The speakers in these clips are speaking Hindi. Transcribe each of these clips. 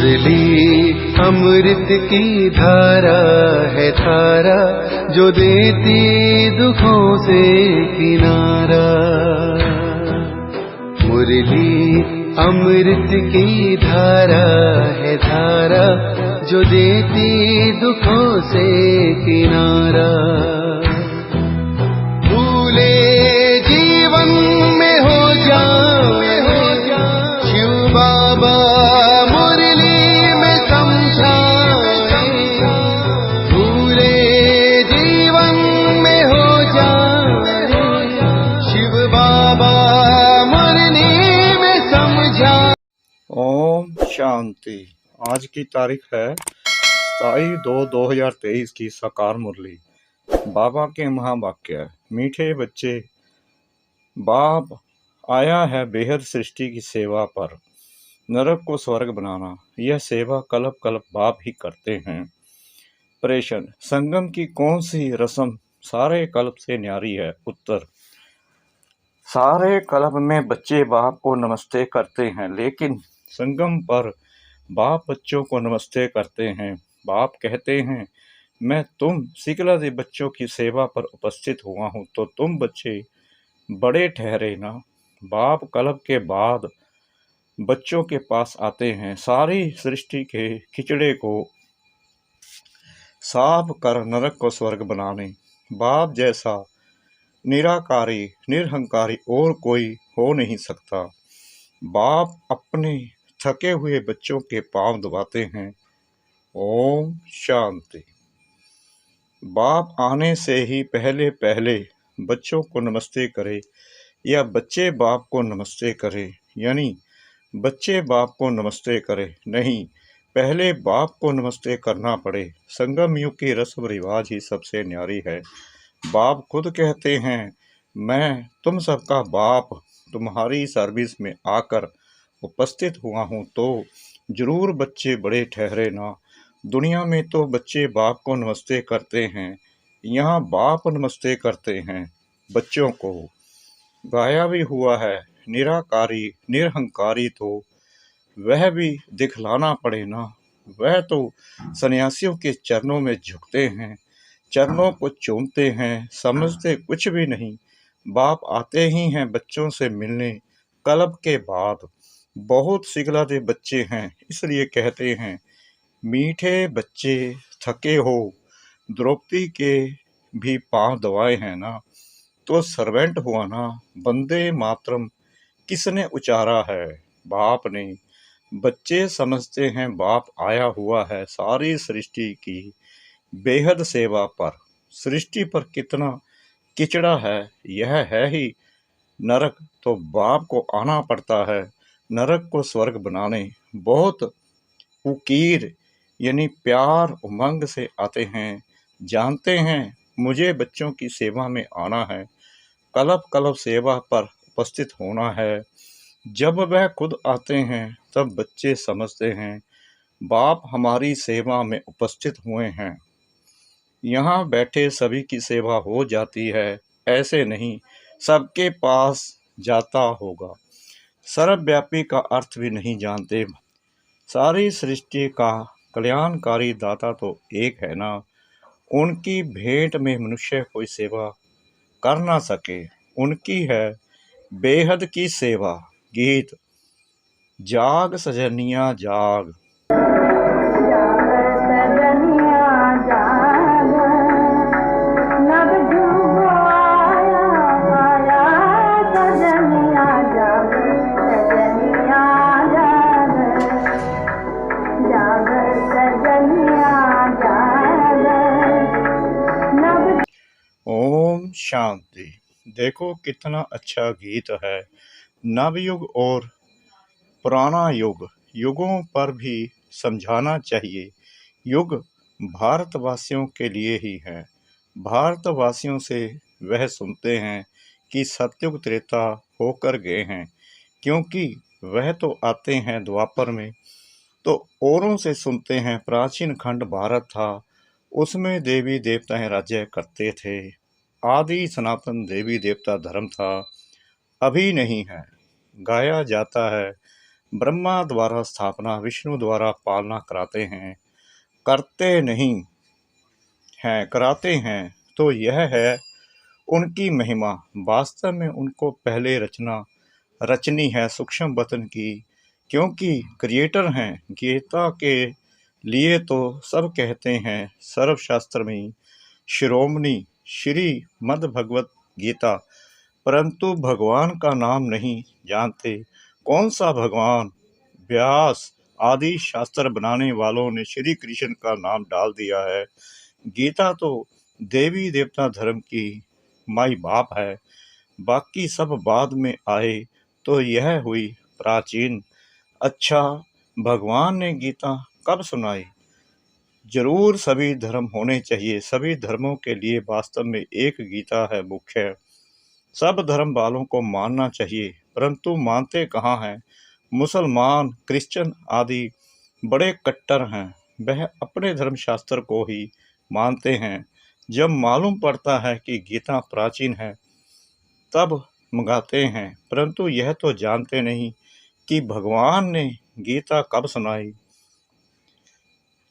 मुरली अमृत की धारा है धारा, जो देती दुखों से किनारा। मुरली अमृत की धारा है धारा, जो देती दुखों से किनारा। भूले जीवन में हो जाए शिव बाबा मुरली में समझाए। भूले जीवन में हो जाए शिव बाबा मुरली में समझाए। ओम शांति। आज की तारीख है 27/2/2023 की साकार मुरली। बाबा के महावाक्य। मीठे बच्चे, बाप आया है बेहद सृष्टि की सेवा पर, नरक को स्वर्ग बनाना। यह सेवा कल्प कल्प बाप ही करते हैं। प्रश्न, संगम की कौन सी रस्म सारे कल्प से न्यारी है? उत्तर, सारे कल्प में बच्चे बाप को नमस्ते करते हैं, लेकिन संगम पर बाप बच्चों को नमस्ते करते हैं। बाप कहते हैं, मैं तुम सिकलद बच्चों की सेवा पर उपस्थित हुआ हूँ, तो तुम बच्चे बड़े ठहरे ना। बाप कल्प के बाद बच्चों के पास आते हैं, सारी सृष्टि के खिचड़े को साफ कर नरक को स्वर्ग बनाने। बाप जैसा निराकारी निरहंकारी और कोई हो नहीं सकता। बाप अपने थके हुए बच्चों के पांव दबाते हैं। ओम शांति। बाप आने से ही पहले पहले बच्चों को नमस्ते करे या बच्चे बाप को नमस्ते करे, यानी बच्चे बाप को नमस्ते करे, नहीं, पहले बाप को नमस्ते करना पड़े। संगम युग की रस्म रिवाज ही सबसे न्यारी है। बाप खुद कहते हैं, मैं तुम सबका बाप तुम्हारी सर्विस में आकर उपस्थित हुआ हूँ, तो जरूर बच्चे बड़े ठहरे ना। दुनिया में तो बच्चे बाप को नमस्ते करते हैं, यहाँ बाप नमस्ते करते हैं बच्चों को। गाया भी हुआ है, निराकारी निरहंकारी तो वह भी दिखलाना पड़े ना। वह तो सन्यासियों के चरणों में झुकते हैं, चरणों को चूमते हैं, समझते कुछ भी नहीं। बाप आते ही हैं बच्चों से मिलने कल्प के बाद। बहुत सिखलाते बच्चे हैं, इसलिए कहते हैं, मीठे बच्चे थके हो, द्रौपदी के भी पांव दबाए हैं ना, तो सर्वेंट हुआ ना। बंदे मातरम किसने उचारा है? बाप ने। बच्चे समझते हैं बाप आया हुआ है सारी सृष्टि की बेहद सेवा पर। सृष्टि पर कितना किचड़ा है, यह है ही नरक, तो बाप को आना पड़ता है नरक को स्वर्ग बनाने। बहुत उकीर यानी प्यार उमंग से आते हैं, जानते हैं मुझे बच्चों की सेवा में आना है, कल्प कल्प सेवा पर उपस्थित होना है। जब वह खुद आते हैं तब बच्चे समझते हैं बाप हमारी सेवा में उपस्थित हुए हैं। यहाँ बैठे सभी की सेवा हो जाती है, ऐसे नहीं सबके पास जाता होगा। सर्वव्यापी का अर्थ भी नहीं जानते। सारी सृष्टि का कल्याणकारी दाता तो एक है ना। उनकी भेंट में मनुष्य कोई सेवा कर ना सके, उनकी है बेहद की सेवा। गीत। जाग सजनिया जाग, ओम शांति। देखो कितना अच्छा गीत है। नवयुग और पुराना युग, युगों पर भी समझाना चाहिए। युग भारतवासियों के लिए ही है। भारतवासियों से वह सुनते हैं कि सतयुग त्रेता होकर गए हैं, क्योंकि वह तो आते हैं द्वापर में। तो औरों से सुनते हैं प्राचीन खंड भारत था, उसमें देवी देवताएं राज्य करते थे। आदि सनातन देवी देवता धर्म था, अभी नहीं है। गाया जाता है ब्रह्मा द्वारा स्थापना, विष्णु द्वारा पालना कराते हैं, करते नहीं हैं, कराते हैं। तो यह है उनकी महिमा। वास्तव में उनको पहले रचनी है सूक्ष्म वतन की, क्योंकि क्रिएटर हैं। गीता के लिए तो सब कहते हैं सर्वशास्त्र में शिरोमणि श्री मद् भगवत गीता, परंतु भगवान का नाम नहीं जानते। कौन सा भगवान? व्यास आदि शास्त्र बनाने वालों ने श्री कृष्ण का नाम डाल दिया है। गीता तो देवी देवता धर्म की माई बाप है, बाकी सब बाद में आए, तो यह हुई प्राचीन। अच्छा, भगवान ने गीता कब सुनाई? जरूर सभी धर्म होने चाहिए। सभी धर्मों के लिए वास्तव में एक गीता है मुख्य। सब धर्म वालों को मानना चाहिए, परंतु मानते कहाँ हैं? मुसलमान, क्रिश्चियन आदि बड़े कट्टर हैं। वह अपने धर्मशास्त्र को ही मानते हैं। जब मालूम पड़ता है कि गीता प्राचीन है तब मंगाते हैं, परंतु यह तो जानते नहीं कि भगवान ने गीता कब सुनाई।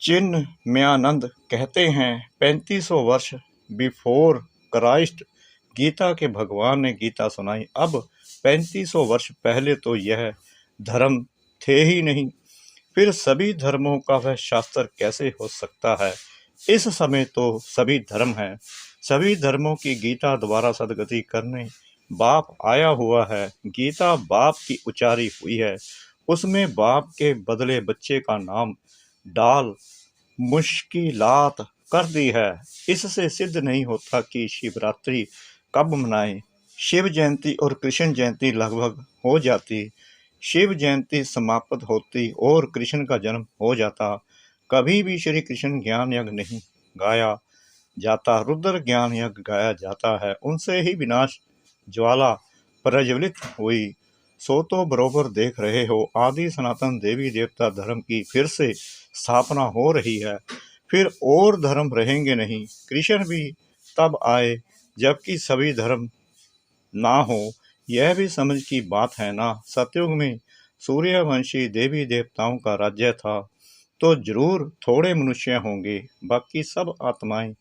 चिन्मयानंद कहते हैं 3500 वर्ष बिफोर क्राइस्ट गीता के भगवान ने गीता सुनाई। अब 3500 वर्ष पहले तो यह धर्म थे ही नहीं, फिर सभी धर्मों का वह शास्त्र कैसे हो सकता है? इस समय तो सभी धर्म हैं। सभी धर्मों की गीता द्वारा सदगति करने बाप आया हुआ है। गीता बाप की उच्चारी हुई है, उसमें बाप के बदले बच्चे का नाम डाल मुश्किलात कर दी है। इससे सिद्ध नहीं होता कि शिवरात्रि कब मनाएं। शिव जयंती और कृष्ण जयंती लगभग हो जाती, शिव जयंती समाप्त होती और कृष्ण का जन्म हो जाता। कभी भी श्री कृष्ण ज्ञान यज्ञ नहीं गाया जाता, रुद्र ज्ञान यज्ञ गाया जाता है। उनसे ही विनाश ज्वाला प्रज्वलित हुई। सो तो बरोबर देख रहे हो, आदि सनातन देवी देवता धर्म की फिर से स्थापना हो रही है। फिर और धर्म रहेंगे नहीं। कृष्ण भी तब आए जबकि सभी धर्म ना हो। यह भी समझ की बात है ना। सतयुग में सूर्यवंशी देवी देवताओं का राज्य था, तो जरूर थोड़े मनुष्य होंगे, बाकी सब आत्माएं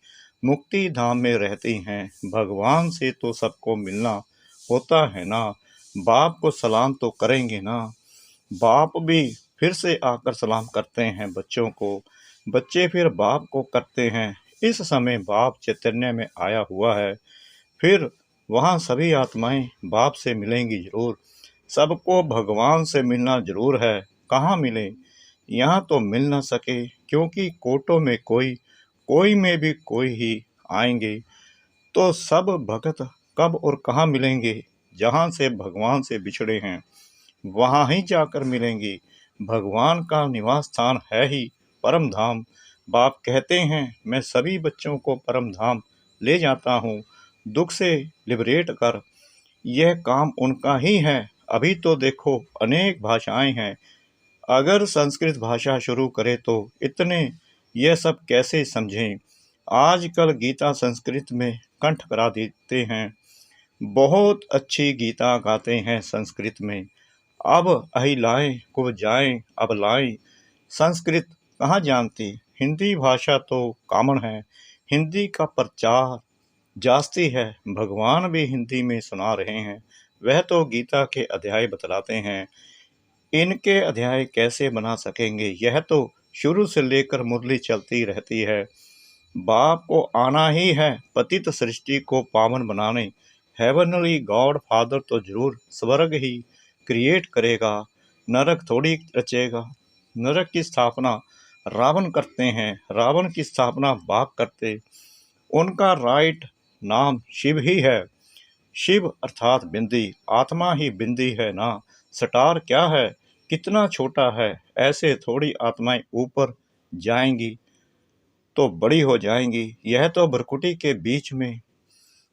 मुक्ति धाम में रहती हैं। भगवान से तो सबको मिलना होता है ना। बाप को सलाम तो करेंगे ना। बाप भी फिर से आकर सलाम करते हैं बच्चों को, बच्चे फिर बाप को करते हैं। इस समय बाप चैतन्य में आया हुआ है, फिर वहाँ सभी आत्माएं बाप से मिलेंगी जरूर। सबको भगवान से मिलना जरूर है। कहाँ मिले? यहाँ तो मिल न सके, क्योंकि कोटों में कोई, कोई में भी कोई ही आएंगे। तो सब भगत कब और कहाँ मिलेंगे? जहाँ से भगवान से बिछड़े हैं वहाँ ही जाकर मिलेंगे। भगवान का निवास स्थान है ही परम धाम। बाप कहते हैं मैं सभी बच्चों को परम धाम ले जाता हूँ, दुख से लिबरेट कर। यह काम उनका ही है। अभी तो देखो अनेक भाषाएं हैं, अगर संस्कृत भाषा शुरू करे तो इतने यह सब कैसे समझें। आजकल गीता संस्कृत में कंठ करा देते हैं। बहुत अच्छी गीता गाते हैं संस्कृत में। अब अहिलाएं को जाएं अब लाएं। संस्कृत कहाँ जानती, हिंदी भाषा तो कॉमन है। हिंदी का प्रचार जास्ती है। भगवान भी हिंदी में सुना रहे हैं। वह तो गीता के अध्याय बतलाते हैं। इनके अध्याय कैसे बना सकेंगे? यह तो शुरू से लेकर मुरली चलती रहती है। बाप को आना ही है पतित सृष्टि को पावन बनाने। हेवनली गॉड फादर तो जरूर स्वर्ग ही क्रिएट करेगा, नरक थोड़ी रचेगा। नरक की स्थापना रावण करते हैं, रावण की स्थापना बाप करते। उनका राइट नाम शिव ही है। शिव अर्थात बिंदी, आत्मा ही बिंदी है ना। स्टार क्या है, कितना छोटा है। ऐसे थोड़ी आत्माएं ऊपर जाएंगी तो बड़ी हो जाएंगी। यह तो भ्रकुटी के बीच में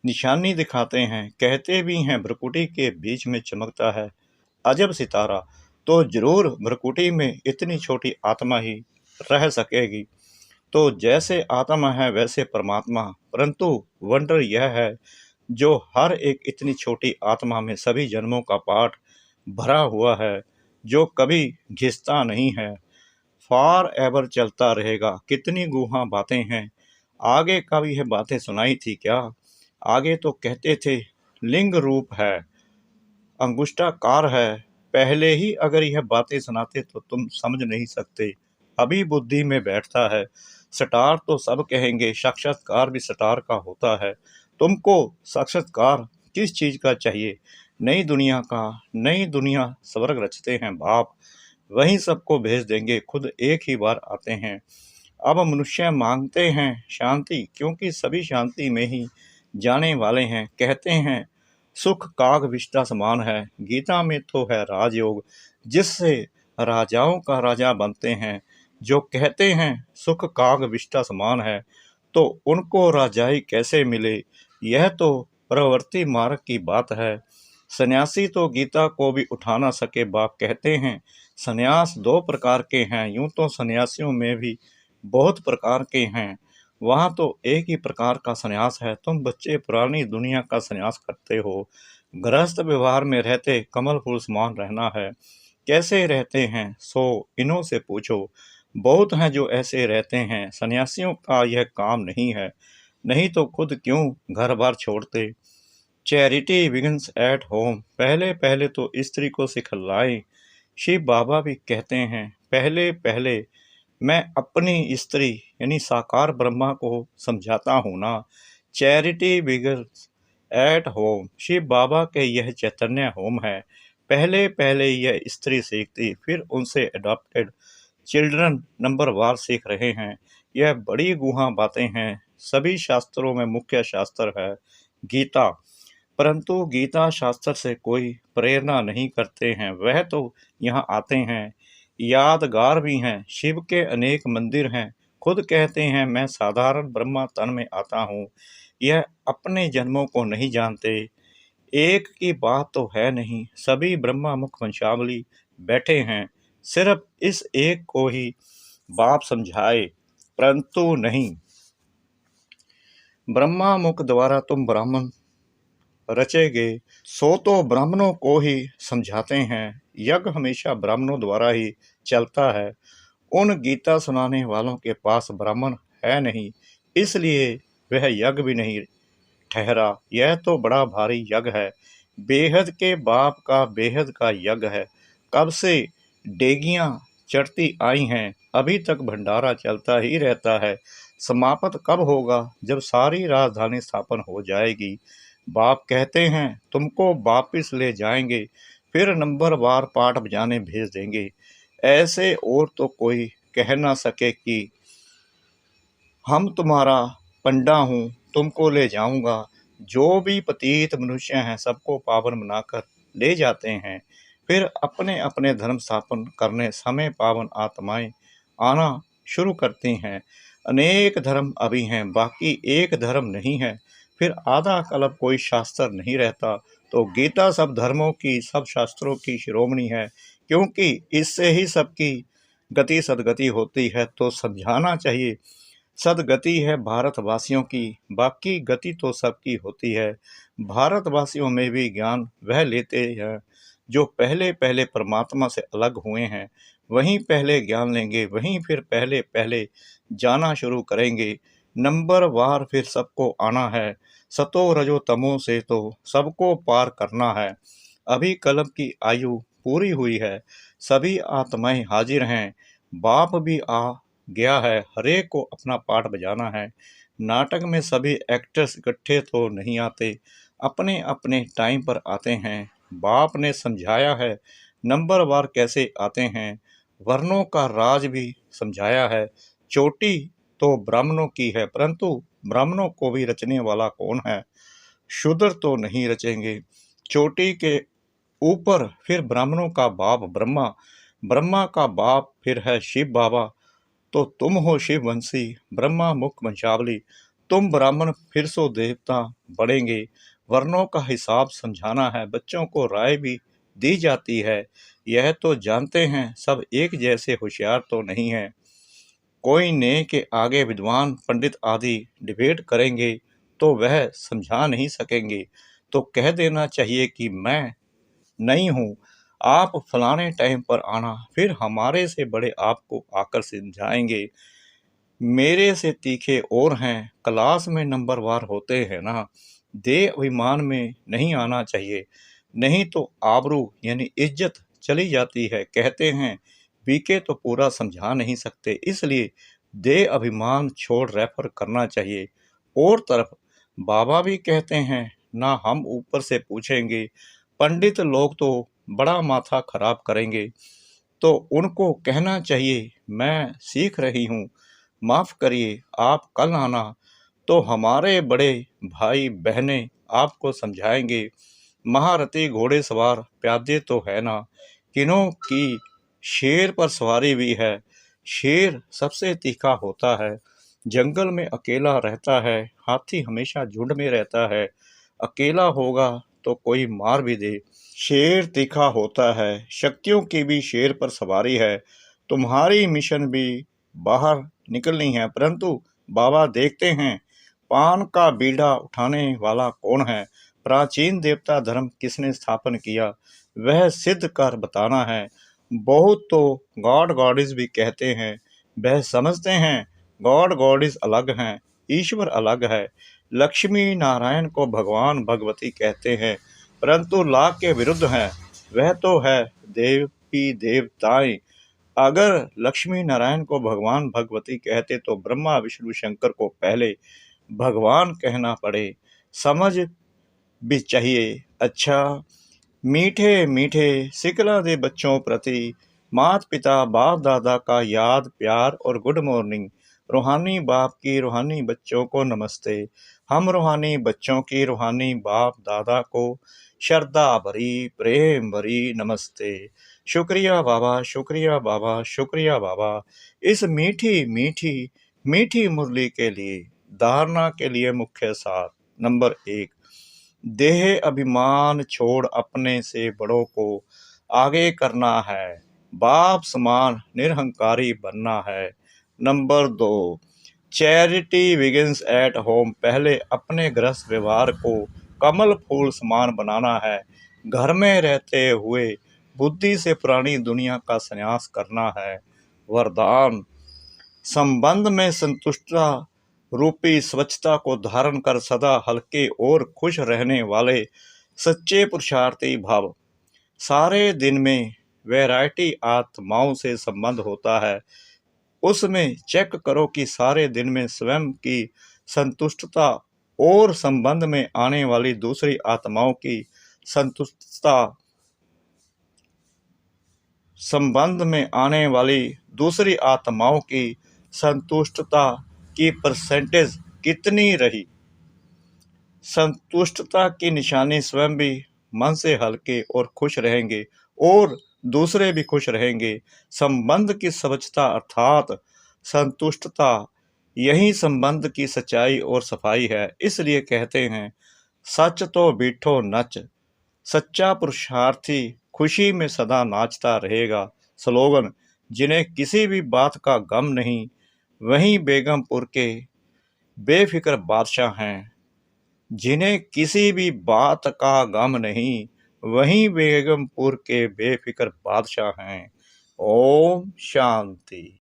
निशानी दिखाते हैं। कहते भी हैं भ्रकुटी के बीच में चमकता है अजब सितारा। तो जरूर भ्रकुटी में इतनी छोटी आत्मा ही रह सकेगी। तो जैसे आत्मा है वैसे परमात्मा, परंतु वंडर यह है जो हर एक इतनी छोटी आत्मा में सभी जन्मों का पाठ भरा हुआ है। जो कभी घिसता नहीं है, फॉर एवर चलता रहेगा। कितनी गुहा बातें हैं। आगे का भी यह बातें सुनाई थी क्या? आगे तो कहते थे लिंग रूप है, अंगुष्ठाकार है। पहले ही अगर यह बातें सुनाते तो तुम समझ नहीं सकते। अभी बुद्धि में बैठता है। सटार तो सब कहेंगे, साक्षात्कार भी सटार का होता है। तुमको साक्षात्कार किस चीज का चाहिए? नई दुनिया का। नई दुनिया स्वर्ग रचते हैं बाप, वहीं सबको भेज देंगे, खुद एक ही बार आते हैं। अब मनुष्य मांगते हैं शांति, क्योंकि सभी शांति में ही जाने वाले हैं। कहते हैं सुख काग विष्टा समान है। गीता में तो है राजयोग, जिससे राजाओं का राजा बनते हैं। जो कहते हैं सुख काग विष्टा समान है, तो उनको राजाई कैसे मिले? यह तो प्रवृत्ति मार्ग की बात है। सन्यासी तो गीता को भी उठा ना सके। बाप कहते हैं सन्यास दो प्रकार के हैं। यूं तो सन्यासियों में भी बहुत प्रकार के हैं, वहाँ तो एक ही प्रकार का सन्यास है। तुम बच्चे पुरानी दुनिया का सन्यास करते हो। गृहस्थ व्यवहार में रहते कमल फूल समान रहना है। कैसे रहते हैं सो इन्हों से पूछो। बहुत हैं जो ऐसे रहते हैं। सन्यासियों का यह काम नहीं है, नहीं तो खुद क्यों घर बार छोड़ते। Charity begins at home. पहले पहले तो स्त्री को सिखलाएं। शिव बाबा भी कहते हैं पहले पहले मैं अपनी स्त्री यानी साकार ब्रह्मा को समझाता हूँ ना। Charity begins at home. Shiv Baba के यह चैतन्य होम है। पहले पहले यह स्त्री सीखती, फिर उनसे अडॉप्टेड चिल्ड्रन नंबर वार सीख रहे हैं। यह बड़ी गुहा बातें हैं। सभी शास्त्रों में मुख्य शास्त्र है गीता, परंतु गीता शास्त्र से कोई प्रेरणा नहीं करते हैं। वह तो यहाँ आते हैं, यादगार भी हैं। शिव के अनेक मंदिर हैं। खुद कहते हैं मैं साधारण ब्रह्मा तन में आता हूँ। यह अपने जन्मों को नहीं जानते। एक की बात तो है नहीं, सभी ब्रह्मा मुख वंशावली बैठे हैं। सिर्फ इस एक को ही बाप समझाए, परंतु नहीं। ब्रह्मा मुख द्वारा तुम ब्राह्मण रचेगे, सो तो ब्राह्मणों को ही समझाते हैं। यज्ञ हमेशा ब्राह्मणों द्वारा ही चलता है। उन गीता सुनाने वालों के पास ब्राह्मण है नहीं, इसलिए वह यज्ञ भी नहीं ठहरा। यह तो बड़ा भारी यज्ञ है। बेहद के बाप का बेहद का यज्ञ है। कब से डेगियां चढ़ती आई हैं, अभी तक भंडारा चलता ही रहता है। समाप्त कब होगा? जब सारी राजधानी स्थापन हो जाएगी। बाप कहते हैं तुमको वापिस ले जाएंगे, फिर नंबरवार पाठ बजाने भेज देंगे। ऐसे और तो कोई कह ना सके कि हम तुम्हारा पंडा हूँ, तुमको ले जाऊंगा। जो भी पतित मनुष्य हैं सबको पावन बनाकर ले जाते हैं। फिर अपने अपने धर्म स्थापन करने समय पावन आत्माएं आना शुरू करती हैं। अनेक धर्म अभी हैं, बाकी एक धर्म नहीं है। फिर आधा कल्प कोई शास्त्र नहीं रहता। तो गीता सब धर्मों की, सब शास्त्रों की शिरोमणि है, क्योंकि इससे ही सबकी गति सदगति होती है। तो समझाना चाहिए सदगति है भारतवासियों की, बाकी गति तो सबकी होती है। भारतवासियों में भी ज्ञान वह लेते हैं जो पहले पहले परमात्मा से अलग हुए हैं। वहीं पहले ज्ञान लेंगे, वहीं फिर पहले पहले जाना शुरू करेंगे। नंबर वार फिर सबको आना है। सतो रजो तमो से तो सबको पार करना है। अभी कल्प की आयु पूरी हुई है, सभी आत्माएं हाजिर हैं। बाप भी आ गया है, हरेक को अपना पाठ बजाना है। नाटक में सभी एक्टर्स इकट्ठे तो नहीं आते, अपने अपने टाइम पर आते हैं। बाप ने समझाया है नंबरवार कैसे आते हैं। वर्णों का राज भी समझाया है। चोटी तो ब्राह्मणों की है, परंतु ब्राह्मणों को भी रचने वाला कौन है? शूद्र तो नहीं रचेंगे। चोटी के ऊपर फिर ब्राह्मणों का बाप ब्रह्मा, ब्रह्मा का बाप फिर है शिव बाबा। तो तुम हो शिव वंशी, ब्रह्मा मुख वंशावली। तुम ब्राह्मण फिर सो देवता बढ़ेंगे। वर्णों का हिसाब समझाना है। बच्चों को राय भी दी जाती है। यह तो जानते हैं सब एक जैसे होशियार तो नहीं है। कोई ने के आगे विद्वान पंडित आदि डिबेट करेंगे तो वह समझा नहीं सकेंगे। तो कह देना चाहिए कि मैं नहीं हूँ, आप फलाने टाइम पर आना, फिर हमारे से बड़े आपको आकर समझाएंगे। मेरे से तीखे और हैं, क्लास में नंबरवार होते हैं ना। देह अभिमान में नहीं आना चाहिए, नहीं तो आबरू यानी इज्जत चली जाती है। कहते हैं बीके तो पूरा समझा नहीं सकते, इसलिए देह अभिमान छोड़ रेफर करना चाहिए। और तरफ बाबा भी कहते हैं ना हम ऊपर से पूछेंगे, पंडित लोग तो बड़ा माथा खराब करेंगे, तो उनको कहना चाहिए मैं सीख रही हूँ, माफ़ करिए, आप कल आना तो हमारे बड़े भाई बहनें आपको समझाएंगे। महारथी घोड़े सवार प्यादे तो है ना, किन्हों की शेर पर सवारी भी है। शेर सबसे तीखा होता है, जंगल में अकेला रहता है, हाथी हमेशा झुंड में रहता है। अकेला होगा तो कोई मार भी दे। शेर तीखा होता है, शक्तियों की भी शेर पर सवारी है। तुम्हारी मिशन भी बाहर निकलनी है, परंतु बाबा देखते हैं पान का बीड़ा उठाने वाला कौन है। प्राचीन देवता धर्म किसने स्थापन किया, वह सिद्ध कर बताना है। बहुत तो गॉड गॉडिस भी कहते हैं, वह समझते हैं गॉड गॉडिस अलग हैं, ईश्वर अलग है। लक्ष्मी नारायण को भगवान भगवती कहते हैं, परंतु लाख के विरुद्ध हैं। वह तो है देवी देवताएं। अगर लक्ष्मी नारायण को भगवान भगवती कहते तो ब्रह्मा विष्णु शंकर को पहले भगवान कहना पड़े। समझ भी चाहिए। अच्छा, मीठे मीठे सिकला दे बच्चों प्रति माता पिता बाप दादा का याद प्यार और गुड मॉर्निंग। रूहानी बाप की रूहानी बच्चों को नमस्ते। हम रूहानी बच्चों की रूहानी बाप दादा को श्रद्धा भरी प्रेम भरी नमस्ते। शुक्रिया बाबा, शुक्रिया बाबा, शुक्रिया बाबा, इस मीठी मीठी मीठी मुरली के लिए। धारणा के लिए मुख्य सार। नंबर 1, देह अभिमान छोड़ अपने से बड़ों को आगे करना है, बाप समान निरहंकारी बनना है। Number 2, charity begins at home. पहले अपने गृहस्थ व्यवहार को कमल फूल समान बनाना है। घर में रहते हुए बुद्धि से पुरानी दुनिया का संन्यास करना है। वरदान, संबंध में संतुष्टता रूपी स्वच्छता को धारण कर सदा हल्के और खुश रहने वाले सच्चे पुरुषार्थी भाव। सारे दिन में वैरायटी आत्माओं से संबंध होता है, उसमें चेक करो कि सारे दिन में स्वयं की संतुष्टता और संबंध में आने वाली दूसरी आत्माओं की संतुष्टता, संबंध में आने वाली दूसरी आत्माओं की संतुष्टता की परसेंटेज कितनी रही। संतुष्टता की निशानी स्वयं भी मन से हल्के और खुश रहेंगे और दूसरे भी खुश रहेंगे। संबंध की स्वच्छता अर्थात संतुष्टता, यही संबंध की सच्चाई और सफाई है। इसलिए कहते हैं सच तो बीठो नच। सच्चा पुरुषार्थी खुशी में सदा नाचता रहेगा। स्लोगन, जिन्हें किसी भी बात का गम नहीं, वही बेगमपुर के बेफिक्र बादशाह हैं। जिन्हें किसी भी बात का गम नहीं, वही बेगमपुर के बेफिक्र बादशाह हैं। ओम शांति।